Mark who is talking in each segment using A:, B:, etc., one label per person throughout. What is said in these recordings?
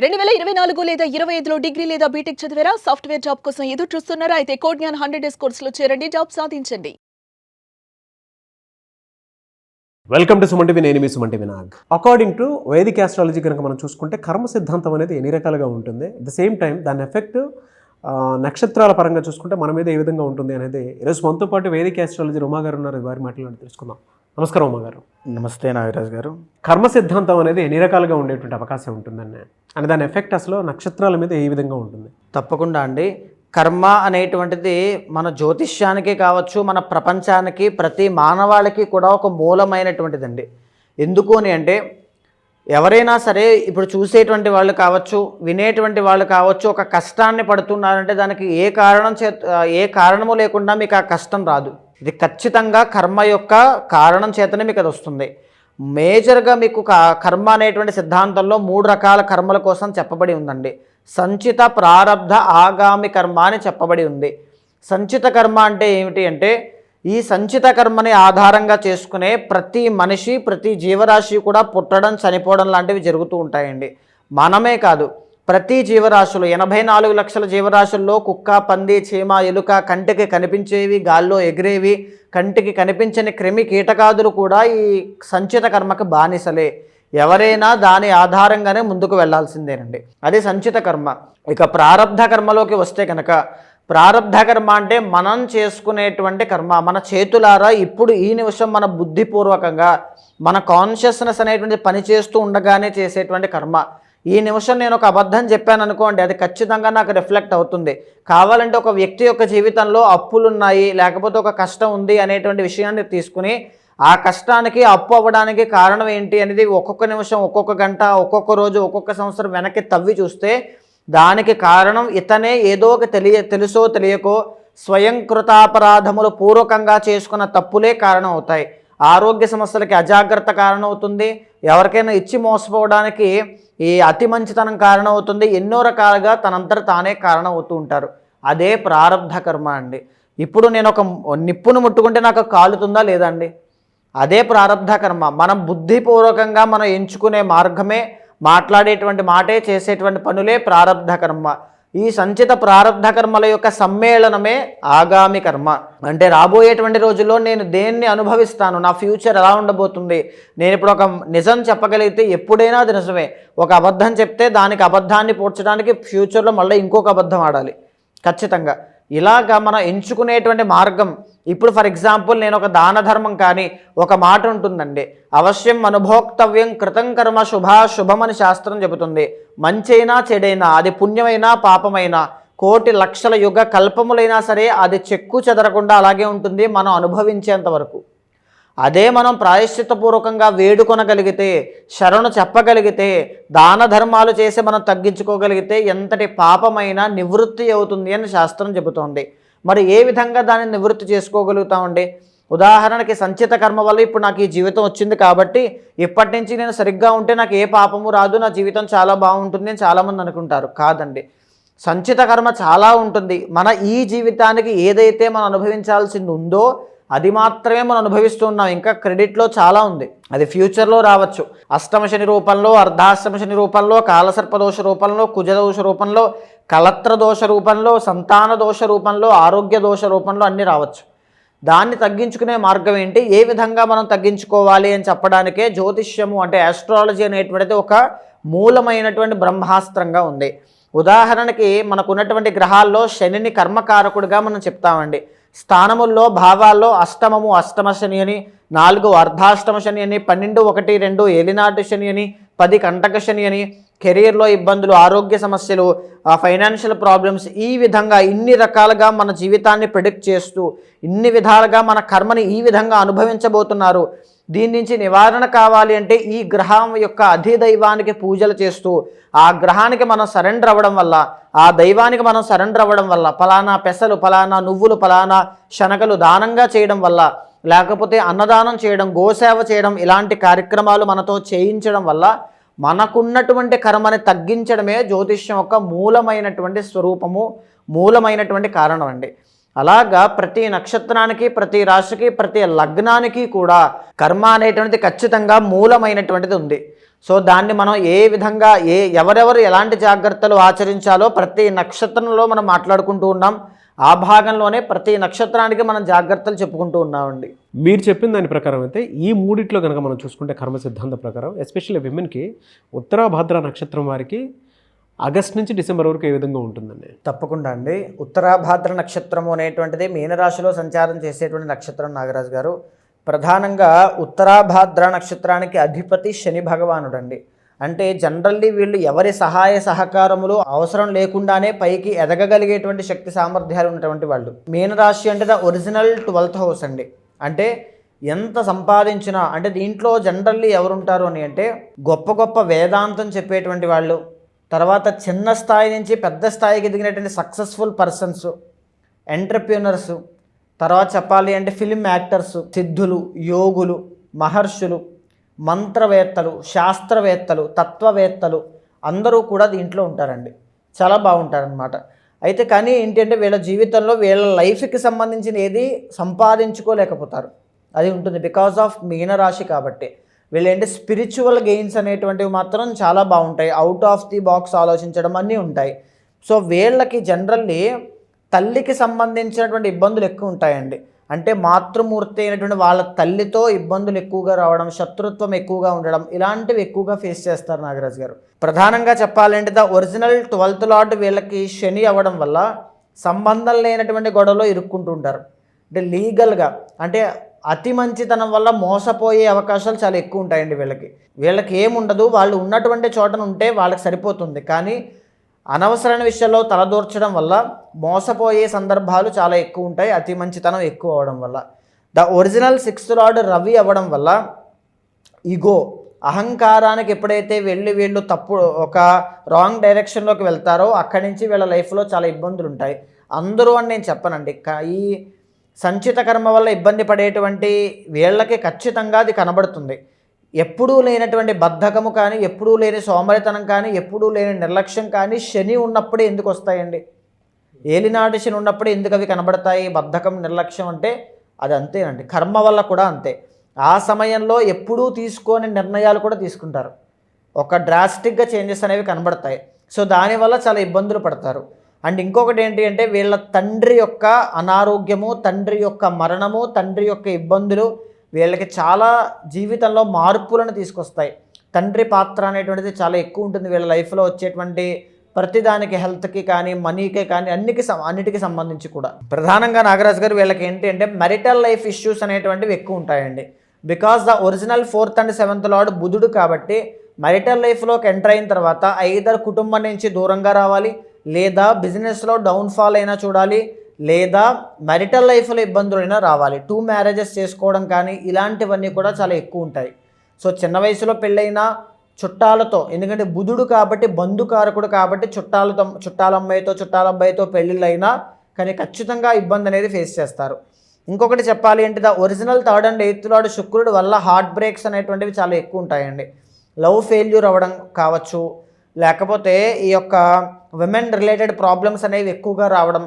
A: 2024 లేదా 25లో డిగ్రీ లేదా బీటెక్ చదివారా? సాఫ్ట్‌వేర్ జాబ్ కోసం ఎదురు చూస్తున్నారా? అయితే కోడ్ జ్ఞాన్ 100 డేస్ కోర్సులో చేరండి, జాబ్ సాధించండి.
B: Welcome to Suman TV. నేను మీ Suman TV Nag. According to vedic astrology కనుక మనం చూసుకుంటే కర్మ సిద్ధాంతం అనేది ఎన్ని రకాలుగా ఉంటుంది, అట్ ద సేమ్ టైం దాని ఎఫెక్ట్ నక్షత్రాల పరంగా చూసుకుంటే మన మీద ఏ విధంగా ఉంటుంది అనేది ఈరోజు మనతో పాటు వైదిక్ ఆస్ట్రాలజీ ఉమా గారు ఉన్నారు. వారి మాటలు తెలుసుకుందాం. నమస్కారం ఉమా గారు.
C: నమస్తే నాగరాజ్ గారు.
B: కర్మ సిద్ధాంతం అనేది ఎన్ని రకాలుగా ఉండేటువంటి అవకాశం ఉంటుందని అని దాని ఎఫెక్ట్ అసలు నక్షత్రాల మీద ఏ విధంగా ఉంటుంది?
C: తప్పకుండా అండి. కర్మ అనేటువంటిది మన జ్యోతిష్యానికి కావచ్చు, మన ప్రపంచానికి, ప్రతి మానవాళికి కూడా ఒక మూలమైనటువంటిదండి. ఎందుకు అని అంటే ఎవరైనా సరే ఇప్పుడు చూసేటువంటి వాళ్ళు కావచ్చు, వినేటువంటి వాళ్ళు కావచ్చు, ఒక కష్టాన్ని పడుతున్నారంటే దానికి ఏ కారణము లేకుండా మీకు ఆ కష్టం రాదు. ఇది ఖచ్చితంగా కర్మ యొక్క కారణం చేతనే మీకు అది వస్తుంది. మేజర్గా మీకు కర్మ అనేటువంటి సిద్ధాంతంలో 3 రకాల కర్మల కోసం చెప్పబడి ఉందండి. సంచిత, ప్రారబ్ధ, ఆగామి కర్మ అని చెప్పబడి ఉంది. సంచిత కర్మ అంటే ఏమిటి అంటే ఈ సంచిత కర్మని ఆధారంగా చేసుకునే ప్రతి మనిషి, ప్రతి జీవరాశి కూడా పుట్టడం, చనిపోవడం లాంటివి జరుగుతూ ఉంటాయండి. మనమే కాదు, ప్రతి జీవరాశులు 84 లక్షల జీవరాశుల్లో కుక్క, పంది, చీమ, ఎలుక, కంటికి కనిపించేవి, గాల్లో ఎగిరేవి, కంటికి కనిపించని క్రిమి కీటకాదులు కూడా ఈ సంచిత కర్మకు బానిసలే. ఎవరైనా దాని ఆధారంగానే ముందుకు వెళ్లాల్సిందేనండి. అది సంచిత కర్మ. ఇక ప్రారబ్ధ కర్మలోకి వస్తే కనుక, ప్రారబ్ధ కర్మ అంటే మనం చేసుకునేటువంటి కర్మ. మన చేతులారా ఇప్పుడు ఈ నిమిషం మన బుద్ధిపూర్వకంగా మన కాన్షియస్నెస్ అనేటువంటి పని చేస్తూ ఉండగానే చేసేటువంటి కర్మ. ఈ నిమిషం నేను ఒక అబద్ధం చెప్పాను అనుకోండి, అది ఖచ్చితంగా నాకు రిఫ్లెక్ట్ అవుతుంది. కావాలంటే ఒక వ్యక్తి యొక్క జీవితంలో అప్పులున్నాయి, లేకపోతే ఒక కష్టం ఉంది అనేటువంటి విషయాన్ని తీసుకుని ఆ కష్టానికి, అప్పు అవ్వడానికి కారణం ఏంటి అనేది ఒక్కొక్క నిమిషం, ఒక్కొక్క గంట, ఒక్కొక్క రోజు, ఒక్కొక్క సంవత్సరం వెనక్కి తవ్వి చూస్తే దానికి కారణం ఇతనే ఏదో ఒక తెలుసో తెలియకో స్వయంకృతాపరాధములు పూర్వకంగా చేసుకున్న తప్పులే కారణం అవుతాయి. ఆరోగ్య సమస్యలకి అజాగ్రత్త కారణం అవుతుంది. ఎవరికైనా ఇచ్చి మోసపోవడానికి ఈ అతి మంచితనం కారణం అవుతుంది. ఎన్నో రకాలుగా తనంతట తానే కారణం అవుతూ ఉంటారు. అదే ప్రారబ్ధ కర్మ అండి. ఇప్పుడు నేను ఒక నిప్పును ముట్టుకుంటే నాకు కాలుతుందా లేదా అండి? అదే ప్రారబ్ధ కర్మ. మనం బుద్ధిపూర్వకంగా మనం ఎంచుకునే మార్గమే, మాట్లాడేటువంటి మాటే, చేసేటువంటి పనులే ప్రారబ్ధ కర్మ. ఈ సంచిత ప్రారబ్ధ కర్మల యొక్క సమ్మేళనమే ఆగామి కర్మ. అంటే రాబోయేటువంటి రోజుల్లో నేను దేన్ని అనుభవిస్తాను, నా ఫ్యూచర్ ఎలా ఉండబోతుంది, నేను ఇప్పుడు ఒక నిజం చెప్పగలిగితే ఎప్పుడైనా అది నిజమే. ఒక అబద్ధం చెప్తే దానికి అబద్ధాన్ని పూడ్చడానికి ఫ్యూచర్లో మళ్ళీ ఇంకొక అబద్ధం ఆడాలి ఖచ్చితంగా. ఇలాగా మనం ఎంచుకునేటువంటి మార్గం. ఇప్పుడు ఫర్ ఎగ్జాంపుల్ నేను ఒక దాన ధర్మం కానీ ఒక మాట ఉంటుందండి, అవశ్యం అనుభోక్తవ్యం కృతం కర్మ శుభమని శాస్త్రం చెబుతుంది. మంచైనా చెడైనా, అది పుణ్యమైనా పాపమైనా, కోటి లక్షల యుగ కల్పములైనా సరే అది చెక్కు చెదరకుండా అలాగే ఉంటుంది మనం అనుభవించేంత వరకు. అదే మనం ప్రాయశ్చిత్తపూర్వకంగా వేడుకొనగలిగితే, శరణు చెప్పగలిగితే, దాన ధర్మాలు చేసి మనం తగ్గించుకోగలిగితే ఎంతటి పాపమైనా నివృత్తి అవుతుంది అని శాస్త్రం చెబుతోంది. మరి ఏ విధంగా దాన్ని నివృత్తి చేసుకోగలుగుతామండి? ఉదాహరణకి సంచిత కర్మ వల్ల ఇప్పుడు నాకు ఈ జీవితం వచ్చింది కాబట్టి ఇప్పటి నుంచి నేను సరిగ్గా ఉంటే నాకు ఏ పాపము రాదు, నా జీవితం చాలా బాగుంటుంది అని చాలామంది అనుకుంటారు. కాదండి, సంచిత కర్మ చాలా ఉంటుంది. మన ఈ జీవితానికి ఏదైతే మనం అనుభవించాల్సింది ఉందో అది మాత్రమే మనం అనుభవిస్తున్నాం. ఇంకా క్రెడిట్లో చాలా ఉంది, అది ఫ్యూచర్లో రావచ్చు. అష్టమ శని రూపంలో, అర్ధాష్టమ శని రూపంలో, కాలసర్పదోష రూపంలో, కుజదోష రూపంలో, కలత్ర దోష రూపంలో, సంతాన దోష రూపంలో, ఆరోగ్య దోష రూపంలో అన్నీ రావచ్చు. దాన్ని తగ్గించుకునే మార్గం ఏంటి, ఏ విధంగా మనం తగ్గించుకోవాలి అని చెప్పడానికే జ్యోతిష్యము అంటే ఆస్ట్రాలజీ అనేటువంటిది ఒక మూలమైనటువంటి బ్రహ్మాస్త్రంగా ఉంది. ఉదాహరణకి మనకు ఉన్నటువంటి గ్రహాల్లో శనిని కర్మకారకుడిగా మనం చెప్తామండి. స్థానముల్లో, భావాల్లో అష్టమము అష్టమ శని అని, 4 అర్ధాష్టమ శని అని, 12, 1, 2 ఏలినాటి శని అని, 10 కంటక శని అని, కెరీర్లో ఇబ్బందులు, ఆరోగ్య సమస్యలు, ఫైనాన్షియల్ ప్రాబ్లమ్స్, ఈ విధంగా ఇన్ని రకాలుగా మన జీవితాన్ని ప్రిడిక్ట్ చేస్తూ ఇన్ని విధాలుగా మన కర్మని ఈ విధంగా అనుభవించబోతున్నారు. దీని నుంచి నివారణ కావాలి అంటే ఈ గ్రహం యొక్క అధిదైవానికి పూజలు చేస్తూ ఆ గ్రహానికి మనం సరెండర్ అవ్వడం వల్ల, ఆ దైవానికి మనం సరెండర్ అవ్వడం వల్ల, ఫలానా పెసలు, ఫలానా నువ్వులు, ఫలానా శనగలు దానంగా చేయడం వల్ల, లేకపోతే అన్నదానం చేయడం, గోసేవ చేయడం, ఇలాంటి కార్యక్రమాలు మనతో చేయించడం వల్ల మనకున్నటువంటి కర్మని తగ్గించడమే జ్యోతిష్యం యొక్క మూలమైనటువంటి స్వరూపము, మూలమైనటువంటి కారణం అండి. అలాగా ప్రతి నక్షత్రానికి, ప్రతి రాశికి, ప్రతి లగ్నానికి కూడా కర్మ అనేటువంటిది ఖచ్చితంగా మూలమైనటువంటిది ఉంది. సో దాన్ని మనం ఏ విధంగా ఎవరెవరు ఎలాంటి జాగ్రత్తలు ఆచరించాలో ప్రతి నక్షత్రంలో మనం మాట్లాడుకుంటూ ఉన్నాం. ఆ భాగంలోనే ప్రతి నక్షత్రానికి మనం జాగ్రత్తలు చెప్పుకుంటూ ఉన్నామండి.
B: మీరు చెప్పిన దాని ప్రకారం అయితే ఈ మూడిట్లో కనుక మనం చూసుకుంటే కర్మ సిద్ధాంత ప్రకారం ఎస్పెషల్లీ విమెన్కి ఉత్తరాభాద్ర నక్షత్రం వారికి ఆగస్ట్ నుంచి డిసెంబర్ వరకు ఏ విధంగా ఉంటుందండి?
C: తప్పకుండా అండి. ఉత్తరాభాద్ర నక్షత్రము అనేటువంటిది మీనరాశిలో సంచారం చేసేటువంటి నక్షత్రం నాగరాజు గారు. ప్రధానంగా ఉత్తరాభాద్ర నక్షత్రానికి అధిపతి శని భగవానుడు అండి. అంటే జనరల్లీ వీళ్ళు ఎవరి సహాయ సహకారములు అవసరం లేకుండానే పైకి ఎదగగలిగేటువంటి శక్తి సామర్థ్యాలు ఉన్నటువంటి వాళ్ళు. మీనరాశి అంటే ద ఒరిజినల్ 12th హౌస్ అండి. అంటే ఎంత సంపాదించినా, అంటే దీంట్లో జనరల్లీ ఎవరుంటారు అని అంటే గొప్ప గొప్ప వేదాంతం చెప్పేటువంటి వాళ్ళు, తర్వాత చిన్న స్థాయి నుంచి పెద్ద స్థాయికి ఎదిగినటువంటి సక్సెస్ఫుల్ పర్సన్స్, ఎంటర్ప్రీనర్స్, తర్వాత చెప్పాలి అంటే ఫిల్మ్ యాక్టర్స్, సిద్ధులు, యోగులు, మహర్షులు, మంత్రవేత్తలు, శాస్త్రవేత్తలు, తత్వవేత్తలు అందరూ కూడా దీంట్లో ఉంటారండి. చాలా బాగుంటారనమాట. అయితే కానీ ఏంటంటే వీళ్ళ జీవితంలో వీళ్ళ లైఫ్కి సంబంధించిన ఏది సంపాదించుకోలేకపోతారు. అది ఉంటుంది బికాజ్ ఆఫ్ మీనరాశి కాబట్టి. వీళ్ళేంటి స్పిరిచువల్ గెయిన్స్ అనేటువంటివి మాత్రం చాలా బాగుంటాయి. అవుట్ ఆఫ్ ది బాక్స్ ఆలోచించడం అన్నీ ఉంటాయి. సో వీళ్ళకి జనరల్లీ తల్లికి సంబంధించినటువంటి ఇబ్బందులు ఎక్కువ ఉంటాయండి. అంటే మాతృమూర్తి అయినటువంటి వాళ్ళ తల్లితో ఇబ్బందులు ఎక్కువగా రావడం, శత్రుత్వం ఎక్కువగా ఉండడం, ఇలాంటివి ఎక్కువగా ఫేస్ చేస్తారు నాగరాజు గారు. ప్రధానంగా చెప్పాలంటే ద ఒరిజినల్ 12th లార్డ్ వీళ్ళకి శని అవ్వడం వల్ల సంబంధం లేనటువంటి గొడవలో ఇరుక్కుంటూ ఉంటారు. అంటే లీగల్గా, అంటే అతి మంచితనం వల్ల మోసపోయే అవకాశాలు చాలా ఎక్కువ ఉంటాయండి వీళ్ళకి ఏముండదు, వాళ్ళు ఉన్నటువంటి చోటన ఉంటే వాళ్ళకి సరిపోతుంది. కానీ అనవసరమైన విషయాల్లో తలదూర్చడం వల్ల మోసపోయే సందర్భాలు చాలా ఎక్కువ ఉంటాయి, అతి మంచితనం ఎక్కువ అవ్వడం వల్ల. The original 6th lord Ravi అవ్వడం వల్ల ఈగో, అహంకారానికి ఎప్పుడైతే వీళ్ళు తప్పు ఒక రాంగ్ డైరెక్షన్లోకి వెళ్తారో అక్కడి నుంచి వీళ్ళ లైఫ్లో చాలా ఇబ్బందులు ఉంటాయి. అందరూ అని నేను చెప్పనండి. ఈ సంచిత కర్మ వల్ల ఇబ్బంది పడేటువంటి వీళ్ళకి ఖచ్చితంగా అది కనబడుతుంది. ఎప్పుడూ లేనటువంటి బద్ధకము కానీ, ఎప్పుడూ లేని సోమరితనం కానీ, ఎప్పుడూ లేని నిర్లక్ష్యం కానీ శని ఉన్నప్పుడే ఎందుకు వస్తాయండి? ఏలినాటి శని ఉన్నప్పుడే ఎందుకు అవి కనబడతాయి? బద్ధకం, నిర్లక్ష్యం అంటే అది అంతేనండి. కర్మ వల్ల కూడా అంతే. ఆ సమయంలో ఎప్పుడూ తీసుకోని నిర్ణయాలు కూడా తీసుకుంటారు. ఒక డ్రాస్టిక్గా చేంజెస్ అనేవి కనబడతాయి. సో దానివల్ల చాలా ఇబ్బందులు పడతారు. అండ్ ఇంకొకటి ఏంటి అంటే వీళ్ళ తండ్రి యొక్క అనారోగ్యము, తండ్రి యొక్క మరణము, తండ్రి యొక్క ఇబ్బందులు వీళ్ళకి చాలా జీవితంలో మార్పులను తీసుకొస్తాయి. తండ్రి పాత్ర అనేటువంటిది చాలా ఎక్కువ ఉంటుంది వీళ్ళ లైఫ్లో వచ్చేటువంటి ప్రతిదానికి, హెల్త్కి కానీ, మనీకే కానీ, అన్నిటికీ సంబంధించి కూడా. ప్రధానంగా నాగరాజు గారు వీళ్ళకి ఏంటి అంటే మెరిటల్ లైఫ్ ఇష్యూస్ అనేటువంటివి ఎక్కువ ఉంటాయండి. Because the original 4th and 7th lord బుధుడు కాబట్టి మెరిటల్ లైఫ్లోకి ఎంటర్ అయిన తర్వాత ఐదర్ కుటుంబం నుంచి దూరంగా రావాలి, లేదా బిజినెస్లో డౌన్ఫాల్ అయినా చూడాలి, లేదా మెరిటల్ లైఫ్లో ఇబ్బందులైనా రావాలి. 2 మ్యారేజెస్ చేసుకోవడం కానీ ఇలాంటివన్నీ కూడా చాలా ఎక్కువ ఉంటాయి. సో చిన్న వయసులో పెళ్ళైనా చుట్టాలతో, ఎందుకంటే బుధుడు కాబట్టి బంధుకారకుడు కాబట్టి చుట్టాలమ్మాయితో పెళ్ళిళ్ళైనా కానీ ఖచ్చితంగా ఇబ్బంది అనేది ఫేస్ చేస్తారు. ఇంకొకటి చెప్పాలి అంటే the original 3rd and 8th lord శుక్రుడు వల్ల హార్ట్ బ్రేక్స్ అనేటువంటివి చాలా ఎక్కువ ఉంటాయండి. లవ్ ఫెయిల్యూర్ అవ్వడం కావచ్చు, లేకపోతే ఈ యొక్క విమెన్ రిలేటెడ్ ప్రాబ్లమ్స్ అనేవి ఎక్కువగా రావడం,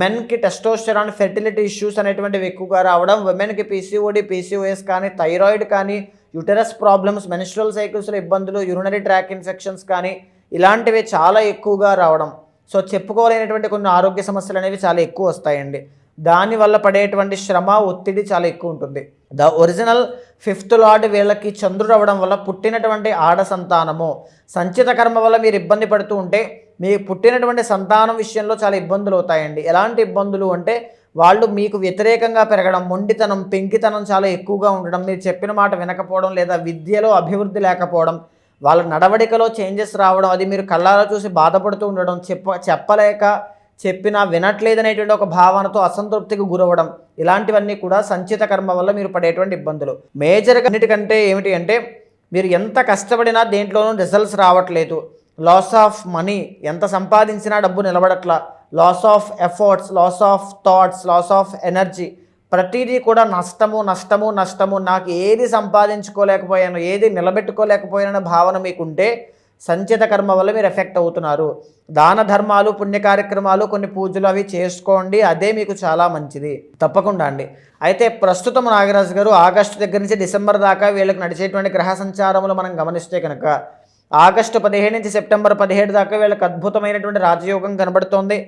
C: మెన్కి టెస్టోస్టెరాన్ ఫెర్టిలిటీ ఇష్యూస్ అనేటువంటివి ఎక్కువగా రావడం, విమెన్కి పీసీఓడి, పీసీఓఎస్ కానీ, థైరాయిడ్ కానీ, యూటరస్ ప్రాబ్లమ్స్, మెన్స్ట్రువల్ సైకిల్స్లో ఇబ్బందులు, యూరినరీ ట్రాక్ ఇన్ఫెక్షన్స్ కానీ ఇలాంటివి చాలా ఎక్కువగా రావడం. సో చెప్పుకోలేనటువంటి కొన్ని ఆరోగ్య సమస్యలు అనేవి చాలా ఎక్కువ వస్తాయండి. దానివల్ల పడేటువంటి శ్రమ, ఒత్తిడి చాలా ఎక్కువ ఉంటుంది. ద ఒరిజినల్ 5th లార్డ్ వీళ్ళకి చంద్రుడు అవ్వడం వల్ల పుట్టినటువంటి ఆడ సంతానము, సంచిత కర్మ వల్ల మీరు ఇబ్బంది పడుతూ ఉంటే మీ పుట్టినటువంటి సంతానం విషయంలో చాలా ఇబ్బందులు అవుతాయండి. ఎలాంటి ఇబ్బందులు అంటే వాళ్ళు మీకు వ్యతిరేకంగా పెరగడం, మొండితనం, పెంకితనం చాలా ఎక్కువగా ఉండడం, మీరు చెప్పిన మాట వినకపోవడం, లేదా విద్యలో అభివృద్ధి లేకపోవడం, వాళ్ళ నడవడికలో చేంజెస్ రావడం, అది మీరు కళ్ళారా చూసి బాధపడుతూ ఉండడం, చెప్పలేక చెప్పినా వినట్లేదనేటువంటి ఒక భావనతో అసంతృప్తికి గురవడం, ఇలాంటివన్నీ కూడా సంచిత కర్మ వల్ల మీరు పడేటువంటి ఇబ్బందులు. మేజర్గా అన్నిటికంటే ఏమిటి అంటే మీరు ఎంత కష్టపడినా దేంట్లోనూ రిజల్ట్స్ రావట్లేదు, లాస్ ఆఫ్ మనీ, ఎంత సంపాదించినా డబ్బు నిలబడట్లా, loss of efforts, loss of thoughts, loss of energy, ప్రతిదీ కూడా నష్టము, నాకు ఏది సంపాదించుకోలేకపోయాను, ఏది నిలబెట్టుకోలేకపోయానన్న భావన మీకుంటే సంచిత కర్మ వల్ల మీరు ఎఫెక్ట్ అవుతున్నారు. దాన ధర్మాలు, పుణ్య కార్యక్రమాలు, కొన్ని పూజలు అవి చేసుకోండి, అదే మీకు చాలా మంచిది తప్పకుండా అండి. అయితే ప్రస్తుతం నాగరాజు గారు ఆగస్టు దగ్గర నుంచి డిసెంబర్ దాకా వీళ్ళకి నడిచేటువంటి గ్రహ సంచారములు మనం గమనిస్తే కనుక ఆగస్టు 15 నుంచి సెప్టెంబర్ 17 దాకా వీళ్ళకి అద్భుతమైనటువంటి రాజయోగం కనబడుతోంది.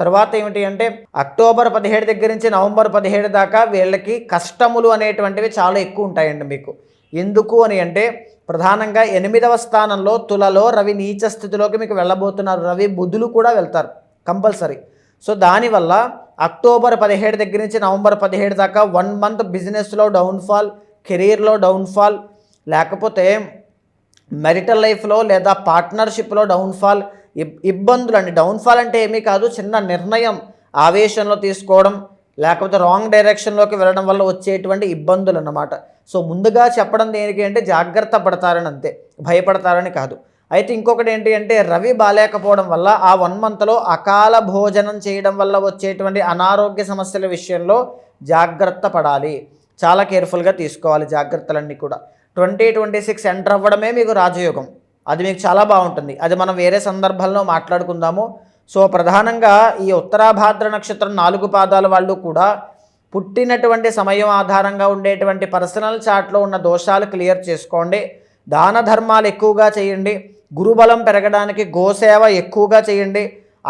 C: తర్వాత ఏమిటి అంటే అక్టోబర్ 17 దగ్గర నుంచి నవంబర్ 17 దాకా వీళ్ళకి కష్టములు అనేటువంటివి చాలా ఎక్కువ ఉంటాయండి మీకు. ఎందుకు అని అంటే ప్రధానంగా 8వ స్థానంలో తులలో రవి నీచ స్థితిలోకి మీకు వెళ్ళబోతున్నారు. రవి బుధులు కూడా వెళ్తారు కంపల్సరీ. సో దానివల్ల అక్టోబర్ 17 దగ్గర నుంచి నవంబర్ 17 దాకా 1 మంత్ బిజినెస్లో డౌన్ఫాల్, కెరీర్లో డౌన్ఫాల్, లేకపోతే మెరిటల్ లైఫ్లో లేదా పార్ట్నర్షిప్లో డౌన్ఫాల్, ఇబ్బందులు అండి. డౌన్ఫాల్ అంటే ఏమీ కాదు, చిన్న నిర్ణయం ఆవేశంలో తీసుకోవడం లేకపోతే రాంగ్ డైరెక్షన్లోకి వెళ్ళడం వల్ల వచ్చేటువంటి ఇబ్బందులు అన్నమాట. సో ముందుగా చెప్పడం దేనికి అంటే జాగ్రత్త పడతారని, అంతే, భయపడతారని కాదు. అయితే ఇంకొకటి ఏంటి అంటే రవి బాలేకపోవడం వల్ల ఆ 1 మంత్లో అకాల భోజనం చేయడం వల్ల వచ్చేటువంటి అనారోగ్య సమస్యల విషయంలో జాగ్రత్త పడాలి, చాలా కేర్ఫుల్గా తీసుకోవాలి జాగ్రత్తలన్నీ కూడా. 2026 ఎంటర్ అవ్వడమే మీకు రాజయోగం, అది మీకు చాలా బాగుంటుంది. అది మనం వేరే సందర్భంలో మాట్లాడుకుందాము. సో ప్రధానంగా ఈ ఉత్తరాభాద్ర నక్షత్రం 4 పాదాల వాళ్ళు కూడా పుట్టినటువంటి సమయం ఆధారంగా ఉండేటువంటి పర్సనల్ చార్ట్లో ఉన్న దోషాలు క్లియర్ చేసుకోండి. దాన ధర్మాలు ఎక్కువగా చేయండి. గురుబలం పెరగడానికి గోసేవ ఎక్కువగా చేయండి.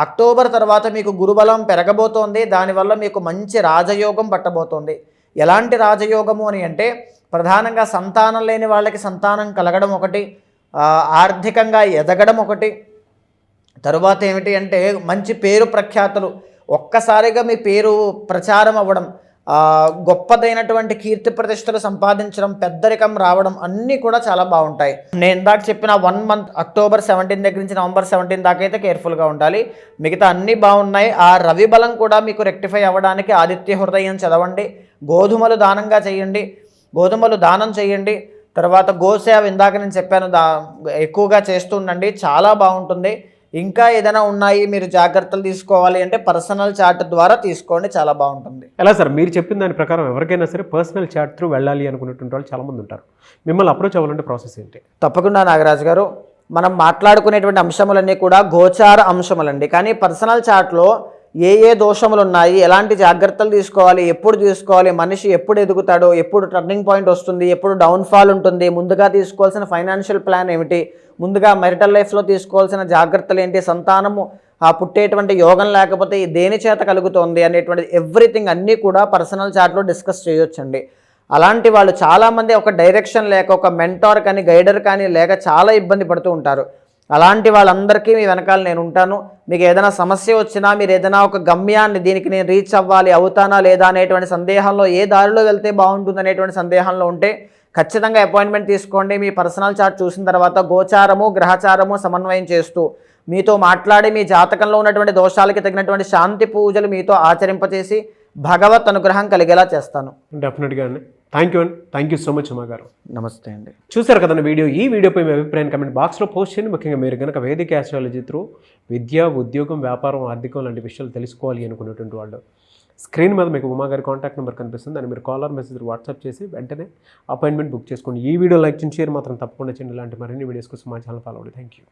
C: అక్టోబర్ తర్వాత మీకు గురుబలం పెరగబోతోంది, దానివల్ల మీకు మంచి రాజయోగం పట్టబోతోంది. ఎలాంటి రాజయోగము అని అంటే ప్రధానంగా సంతానం లేని వాళ్ళకి సంతానం కలగడం ఒకటి, ఆర్థికంగా ఎదగడం ఒకటి, తరువాత ఏమిటి అంటే మంచి పేరు ప్రఖ్యాతులు, ఒక్కసారిగా మీ పేరు ప్రచారం అవ్వడం, గొప్పదైనటువంటి కీర్తి ప్రతిష్టలు సంపాదించడం, పెద్దరికం రావడం, అన్నీ కూడా చాలా బాగుంటాయి. నేను ఇందాక చెప్పిన 1 మంత్ అక్టోబర్ 17 దగ్గర నుంచి నవంబర్ 17 దాకా అయితే కేర్ఫుల్గా ఉండాలి. మిగతా అన్నీ బాగున్నాయి. ఆ రవి బలం కూడా మీకు రెక్టిఫై అవ్వడానికి ఆదిత్య హృదయం చదవండి, గోధుమలు దానంగా చేయండి, గోధుమలు దానం చేయండి. తర్వాత గోసేవ ఇందాక నేను చెప్పాను, ఎక్కువగా చేస్తూ ఉండండి, చాలా బాగుంటుంది. ఇంకా ఏదైనా ఉన్నాయి మీరు జాగ్రత్తలు తీసుకోవాలి అంటే పర్సనల్ చార్ట్ ద్వారా తీసుకోండి, చాలా బాగుంటుంది.
B: ఎలా సార్ మీరు చెప్పిన దాని ప్రకారం ఎవరికైనా సరే పర్సనల్ చార్ట్ త్రూ వెళ్ళాలి అనుకునేటువంటి వాళ్ళు చాలామంది ఉంటారు, మిమ్మల్ని అప్రోచ్ అవ్వాలంటే ప్రాసెస్ ఏంటి?
C: తప్పకుండా నాగరాజు గారు, మనం మాట్లాడుకునేటువంటి అంశములన్నీ కూడా గోచార అంశములండి. కానీ పర్సనల్ చార్ట్లో ఏ దోషములు ఉన్నాయి, ఎలాంటి జాగ్రత్తలు తీసుకోవాలి, ఎప్పుడు తీసుకోవాలి, మనిషి ఎప్పుడు ఎదుగుతాడో, ఎప్పుడు టర్నింగ్ పాయింట్ వస్తుంది, ఎప్పుడు డౌన్ఫాల్ ఉంటుంది, ముందుగా తీసుకోవాల్సిన ఫైనాన్షియల్ ప్లాన్ ఏమిటి, ముందుగా మెరిటల్ లైఫ్లో తీసుకోవాల్సిన జాగ్రత్తలు ఏంటి, సంతానము పుట్టేటువంటి యోగం లేకపోతే దేని చేత కలుగుతోంది అనేటువంటి ఎవ్రీథింగ్ అన్నీ కూడా పర్సనల్ చార్ట్లో డిస్కస్ చేయొచ్చండి. అలాంటి వాళ్ళు చాలామంది ఒక డైరెక్షన్ లేక, ఒక మెంటార్ కానీ గైడర్ కానీ లేక చాలా ఇబ్బంది పడుతూ ఉంటారు. అలాంటి వాళ్ళందరికీ మీ వెనకాల నేను ఉంటాను. మీకు ఏదైనా సమస్య వచ్చినా, మీరు ఏదైనా ఒక గమ్యాన్ని దీనికి నేను రీచ్ అవ్వాలి, అవుతానా లేదా అనేటువంటి సందేహంలో, ఏ దారిలో వెళ్తే బాగుంటుంది అనేటువంటి సందేహంలో ఉంటే ఖచ్చితంగా అపాయింట్మెంట్ తీసుకోండి. మీ పర్సనల్ చార్ట్ చూసిన తర్వాత గోచారము గ్రహచారము సమన్వయం చేస్తూ మీతో మాట్లాడి మీ జాతకంలో ఉన్నటువంటి దోషాలకి తగినటువంటి శాంతి పూజలు మీతో ఆచరింపచేసి భగవత్ అనుగ్రహం కలిగేలా చేస్తాను.
B: డెఫినెట్గా అండి. థ్యాంక్ యూ అండి. Thank you so much Uma గారు.
C: నమస్తే అండి.
B: చూసారు కదండి వీడియో. ఈ వీడియోపై మీ అభిప్రాయం కమెంట్ బాక్స్లో పోస్ట్ చేయండి. ముఖ్యంగా మీరు కనుక వేదిక ఆస్ట్రాలజీ త్రూ విద్య, ఉద్యోగం, వ్యాపారం, ఆర్థికం లాంటి విషయాలు తెలుసుకోవాలి అనుకునేటువంటి వాళ్ళు స్క్రీన్ మీద మీకు ఉమా గారి కాంటాక్ట్ నెంబర్ కనిపిస్తుంది, దాన్ని మీరు కాలర్ మెసేజ్ వాట్సాప్ చేసి వెంటనే అపాయింట్మెంట్ బుక్ చేసుకోండి. ఈ వీడియో లైక్ చేసి షేర్ మాత్రం తప్పకుండా చేయండి. ఇలాంటి మరిన్ని వీడియోస్ కోసం మా ఛానల్ ఫాలో అవ్వండి. Thank you.